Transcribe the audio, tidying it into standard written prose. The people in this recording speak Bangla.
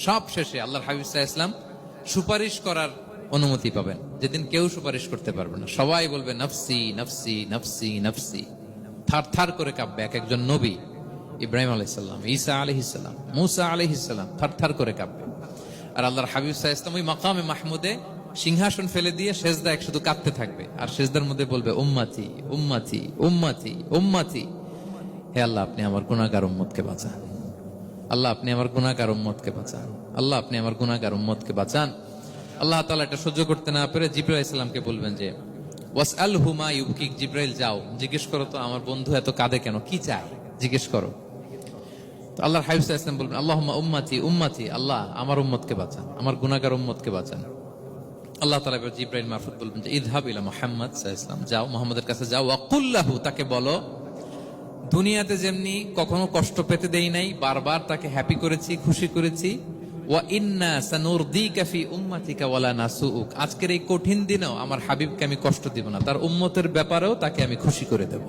সব শেষে আল্লাহর হাবিব সাল্লাল্লাহু আলাইহি ওয়াসাল্লাম সুপারিশ করার অনুমতি পাবেন, যেদিন কেউ সুপারিশ করতে পারবে না। সবাই বলবে নফসি নফসি নফসি নফসি, থার থার করে কাঁপবে। এক একজন নবী, ইব্রাহিম আলাইহিস সালাম, ঈসা আলাইহিস সালাম, মূসা আলাইহিস সালাম থার থার করে কাঁপবে। আর আল্লাহর হাবিব সাল্লাল্লাহু আলাইহি ওয়াসাল্লাম ওই মাকামে মাহমুদে সিংহাসন ফেলে দিয়ে সেজদায় শুধু কাঁদতে থাকবে, আর সেজদার মধ্যে বলবে উম্মতি উম্মতি উম্মতি উম্মতি। হে আল্লাহ, আপনি আমার গুনাহগার উম্মতকে বাঁচান। আল্লাহ, আপনি আমার গুনাহগার উম্মতকে বাঁচান। আল্লাহ, আপনি আমার গুনাহগার উম্মতকে বাঁচান। আল্লাহ তাআলা এটা সহ্য করতে না পেরে জিবরাইল আলাইহিস সালামকে বলবেন যে ওয়াসআলহু মা ইউবকিক, জিবরাইল যাও জিজ্ঞেস করো তো আমার বন্ধু এত কাঁদে কেন, কি চায় জিজ্ঞেস করো। তো আল্লাহর হাবিব সাল্লাল্লাহু আলাইহি ওয়াসাল্লাম বলবেন আল্লাহুম্মা উম্মতি উম্মতি, আল্লাহ আমার উম্মতকে বাঁচান, আমার গুনাহগার উম্মতকে বাঁচান। আল্লাহ তাআলা এবার জিবরাইল মারফত বলবেন যে ইযহাব ইলা মুহাম্মদ সাল্লাল্লাহু আলাইহি ওয়াসাল্লাম, যাও মুহাম্মদের কাছে যাও, ওয়াকুল লাহু, তাকে বলো দুনিয়াতে যেমনি কখনো কষ্ট পেতে দেই নাই, বারবার তাকে হ্যাপি করেছি, খুশি করেছি। ওয়া ইন্না সানুরদিকা ফি উম্মাতিকা ওয়ালা নাসুউক, আজকের এই কঠিন দিনেও আমার হাবিবকে আমি কষ্ট দিব না, তার উম্মতের ব্যাপারেও তাকে আমি খুশি করে দেব।